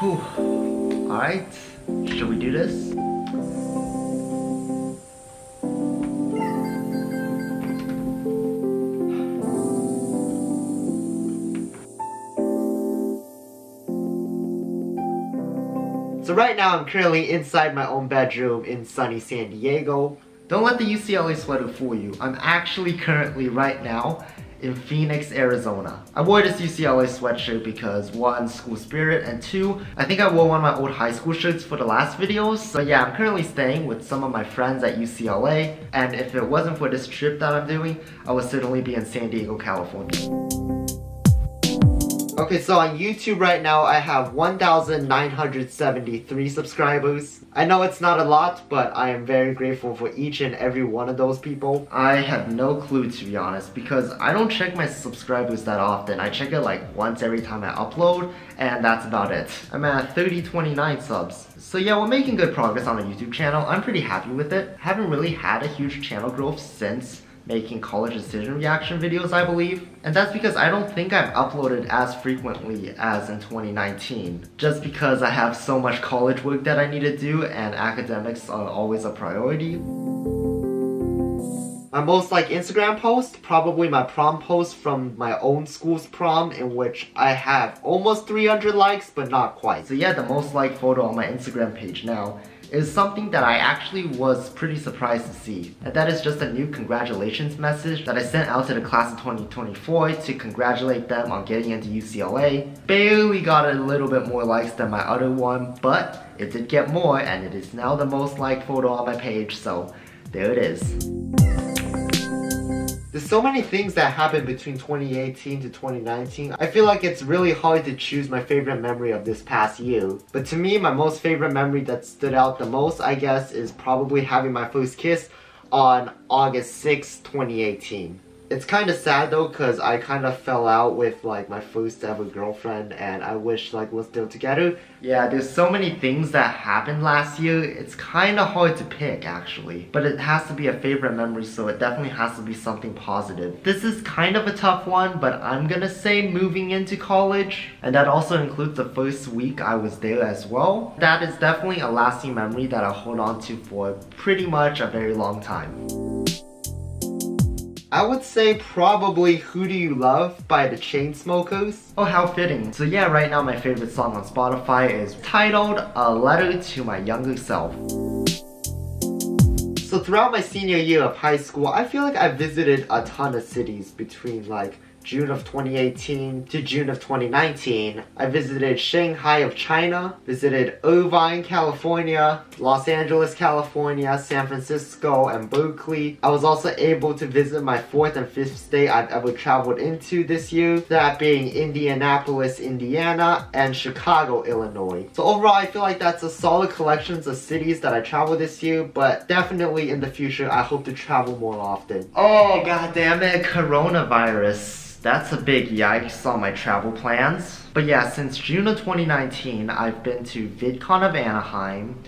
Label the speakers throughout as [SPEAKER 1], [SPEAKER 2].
[SPEAKER 1] Whew. Alright, should we do this? So right now I'm currently inside my own bedroom in sunny San Diego. Don't let the UCLA sweater fool you. I'm actually currently right now in Phoenix, Arizona. I wore this UCLA sweatshirt because 1, school spirit, and 2, I think I wore one of my old high school shirts for the last videos. So yeah, I'm currently staying with some of my friends at UCLA, and if it wasn't for this trip that I'm doing, I would certainly be in San Diego, California. Okay, so on YouTube right now, I have 1,973 subscribers. I know it's not a lot, but I am very grateful for each and every one of those people. I have no clue, to be honest, because I don't check my subscribers that often. I check it like once every time I upload, and that's about it. I'm at 3029 subs. So yeah, we're making good progress on the YouTube channel. I'm pretty happy with it. Haven't really had a huge channel growth since making college decision reaction videos, I believe. And that's because I don't think I've uploaded as frequently as in 2019. Just because I have so much college work that I need to do and academics are always a priority. My most liked Instagram post, probably my prom post from my own school's prom, in which I have almost 300 likes, but not quite. So yeah, the most liked photo on my Instagram page now is something that I actually was pretty surprised to see. And that is just a new congratulations message that I sent out to the class of 2024 to congratulate them on getting into UCLA. Barely got a little bit more likes than my other one, but it did get more, and it is now the most liked photo on my page, so there it is. There's so many things that happened between 2018 to 2019. I feel like it's really hard to choose my favorite memory of this past year. But to me, my most favorite memory that stood out the most, I guess, is probably having my first kiss on August 6, 2018. It's kind of sad though, because I kind of fell out with like my first ever girlfriend, and I wish like we're still together. Yeah, there's so many things that happened last year. It's kind of hard to pick actually, but it has to be a favorite memory, so it definitely has to be something positive. This is kind of a tough one, but I'm gonna say moving into college, and that also includes the first week I was there as well. That is definitely a lasting memory that I'll hold on to for pretty much a very long time. I would say probably Who Do You Love by the Chainsmokers. Oh, how fitting. So yeah, right now my favorite song on Spotify is titled A Letter to My Younger Self. So throughout my senior year of high school, I feel like I visited a ton of cities between like June of 2018 to June of 2019. I visited Shanghai of China, visited Irvine, California, Los Angeles, California, San Francisco, and Berkeley. I was also able to visit my 4th and 5th state I've ever traveled into this year, that being Indianapolis, Indiana, and Chicago, Illinois. So overall, I feel like that's a solid collection of cities that I traveled this year, but definitely in the future, I hope to travel more often. Oh, god damn it, coronavirus. That's a big yikes on my travel plans. But yeah, since June of 2019, I've been to VidCon of Anaheim,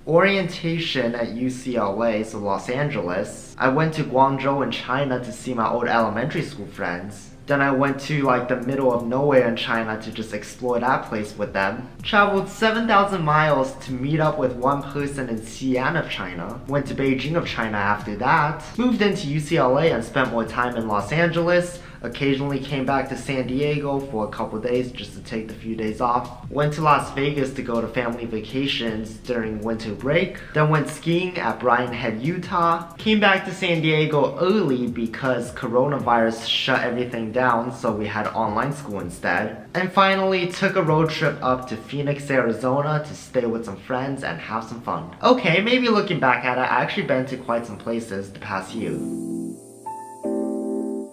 [SPEAKER 1] orientation at UCLA, so Los Angeles. I went to Guangzhou in China to see my old elementary school friends. Then I went to like the middle of nowhere in China to just explore that place with them. Traveled 7,000 miles to meet up with one person in Xi'an of China. Went to Beijing of China after that. Moved into UCLA and spent more time in Los Angeles. Occasionally came back to San Diego for a couple days just to take the few days off. Went to Las Vegas to go to family vacations during winter break. Then went skiing at Brighton Head, Utah. Came back to San Diego early because coronavirus shut everything down, so we had online school instead. And finally took a road trip up to Phoenix, Arizona to stay with some friends and have some fun. Okay, maybe looking back at it, I actually been to quite some places the past year.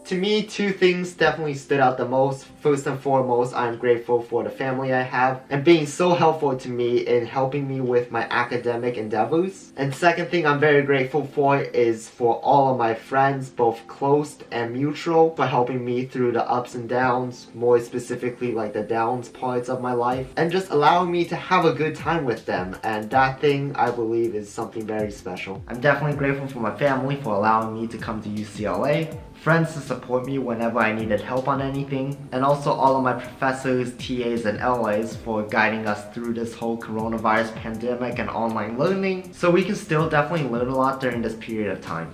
[SPEAKER 1] To me, two things definitely stood out the most. First and foremost, I'm grateful for the family I have and being so helpful to me in helping me with my academic endeavors. And second thing I'm very grateful for is for all of my friends, both close and mutual, for helping me through the ups and downs, more specifically like the downs parts of my life, and just allowing me to have a good time with them. And that thing, I believe, is something very special. I'm definitely grateful for my family for allowing me to come to UCLA, friends to support me whenever I needed help on anything, and also all of my professors, TAs, and LAs for guiding us through this whole coronavirus pandemic and online learning, so we can still definitely learn a lot during this period of time.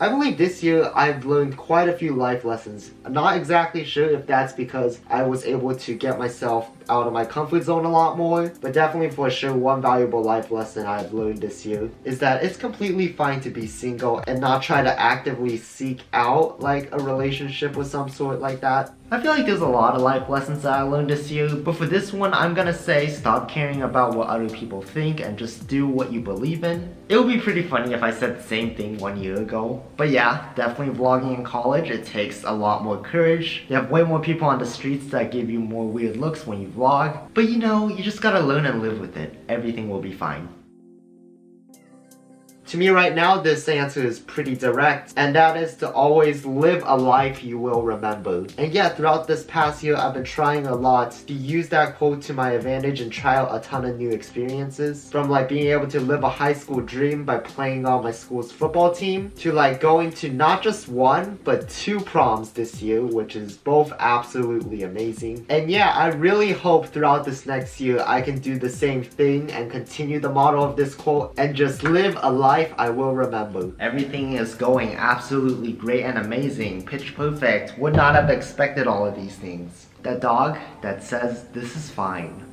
[SPEAKER 1] I believe this year I've learned quite a few life lessons. I'm not exactly sure if that's because I was able to get myself out of my comfort zone a lot more, but definitely for sure one valuable life lesson I've learned this year is that it's completely fine to be single and not try to actively seek out like a relationship with some sort like that. I feel like there's a lot of life lessons that I learned this year, but for this one I'm gonna say stop caring about what other people think and just do what you believe in. It would be pretty funny if I said the same thing 1 year ago. But yeah, definitely vlogging in college, it takes a lot more courage. You have way more people on the streets that give you more weird looks when you vlog. But you know, you just gotta learn and live with it. Everything will be fine. To me right now, this answer is pretty direct, and that is to always live a life you will remember. And yeah, throughout this past year, I've been trying a lot to use that quote to my advantage and try out a ton of new experiences. From like being able to live a high school dream by playing on my school's football team, to like going to not just one, but 2 proms this year, which is both absolutely amazing. And yeah, I really hope throughout this next year, I can do the same thing and continue the motto of this quote and just live a life I will remember. Everything is going absolutely great and amazing, pitch perfect. Would not have expected all of these things. That dog that says this is fine.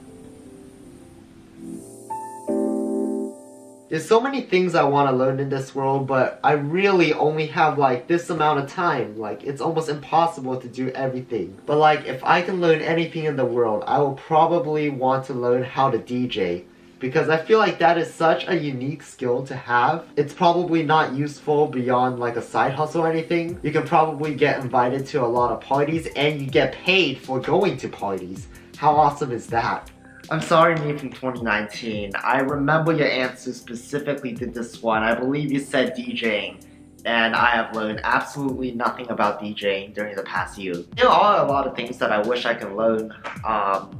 [SPEAKER 1] There's so many things I want to learn in this world, but I really only have like this amount of time. Like, it's almost impossible to do everything. But like, if I can learn anything in the world, I will probably want to learn how to DJ. Because I feel like that is such a unique skill to have. It's probably not useful beyond like a side hustle or anything. You can probably get invited to a lot of parties and you get paid for going to parties. How awesome is that? I'm sorry, me from 2019. I remember your answer specifically to this one. I believe you said DJing. And I have learned absolutely nothing about DJing during the past year. There are a lot of things that I wish I can learn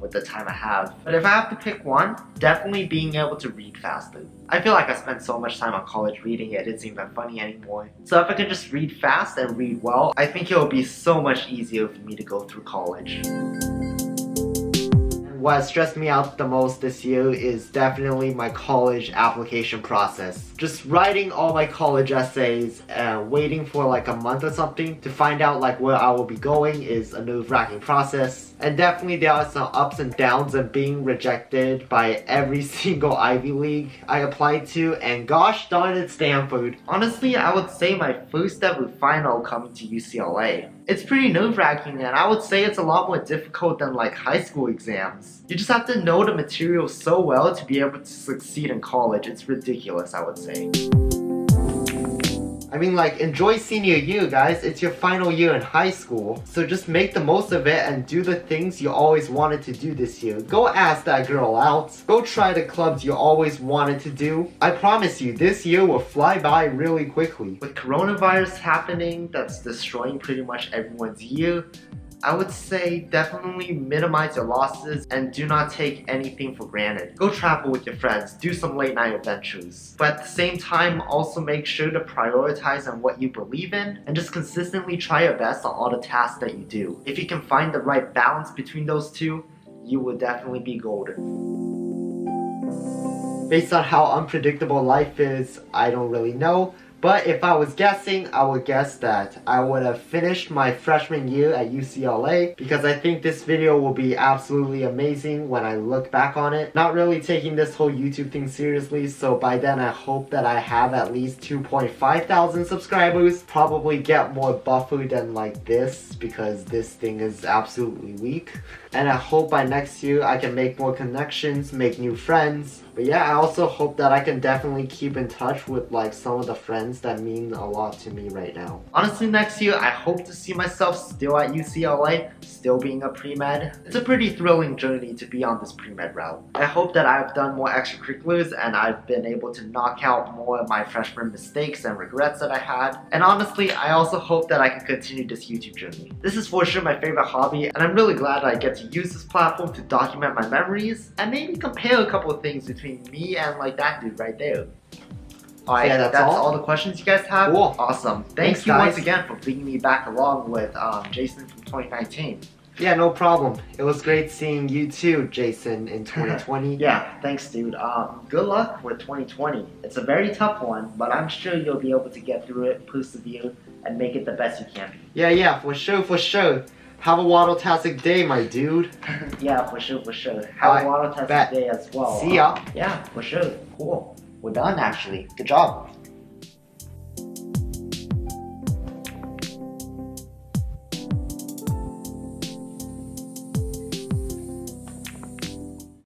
[SPEAKER 1] with the time I have. But if I have to pick one, definitely being able to read faster. I feel like I spent so much time on college reading it isn't even funny anymore. So if I can just read fast and read well, I think it will be so much easier for me to go through college. What stressed me out the most this year is definitely my college application process. Just writing all my college essays and waiting for like a month or something to find out like where I will be going is a nerve-wracking process. And definitely there are some ups and downs of being rejected by every single Ivy League I applied to, and gosh darn it, Stanford. Honestly, I would say my first ever final coming to UCLA. It's pretty nerve-wracking, and I would say it's a lot more difficult than like high school exams. You just have to know the material so well to be able to succeed in college. It's ridiculous, I would say. I mean, like, enjoy senior year, guys. It's your final year in high school. So just make the most of it and do the things you always wanted to do this year. Go ask that girl out. Go try the clubs you always wanted to do. I promise you, this year will fly by really quickly. With coronavirus happening, that's destroying pretty much everyone's year, I would say definitely minimize your losses and do not take anything for granted. Go travel with your friends, do some late night adventures. But at the same time, also make sure to prioritize on what you believe in and just consistently try your best on all the tasks that you do. If you can find the right balance between those two, you will definitely be golden. Based on how unpredictable life is, I don't really know. But if I was guessing, I would guess that I would have finished my freshman year at UCLA, because I think this video will be absolutely amazing when I look back on it. Not really taking this whole YouTube thing seriously, so by then I hope that I have at least 2.5 thousand subscribers. Probably get more buffer than like this, because this thing is absolutely weak. And I hope by next year I can make more connections, make new friends. But yeah, I also hope that I can definitely keep in touch with like some of the friends that mean a lot to me right now. Honestly, next year I hope to see myself still at UCLA, still being a pre-med. It's a pretty thrilling journey to be on this pre-med route. I hope that I've done more extracurriculars and I've been able to knock out more of my freshman mistakes and regrets that I had. And honestly, I also hope that I can continue this YouTube journey. This is for sure my favorite hobby, and I'm really glad I get to use this platform to document my memories and maybe compare a couple of things between me and like that dude right there.
[SPEAKER 2] Alright,
[SPEAKER 1] yeah,
[SPEAKER 2] that's all the questions you guys have?
[SPEAKER 1] Cool.
[SPEAKER 2] Awesome.
[SPEAKER 1] Thanks,
[SPEAKER 2] Thank you
[SPEAKER 1] guys.
[SPEAKER 2] once again for bringing me back along with Jason from 2019.
[SPEAKER 1] Yeah, no problem. It was great seeing you too, Jason, in 2020.
[SPEAKER 2] Yeah, thanks, dude. Good luck with 2020. It's a very tough one, but I'm sure you'll be able to get through it, persevere, and make it the best you can be.
[SPEAKER 1] Yeah, for sure, for sure. Have a waddle-tastic day, my dude.
[SPEAKER 2] Yeah, for sure, for sure. Have a waddle-tastic day as well.
[SPEAKER 1] See ya.
[SPEAKER 2] Yeah, for sure. Cool. We're done, actually. Good job.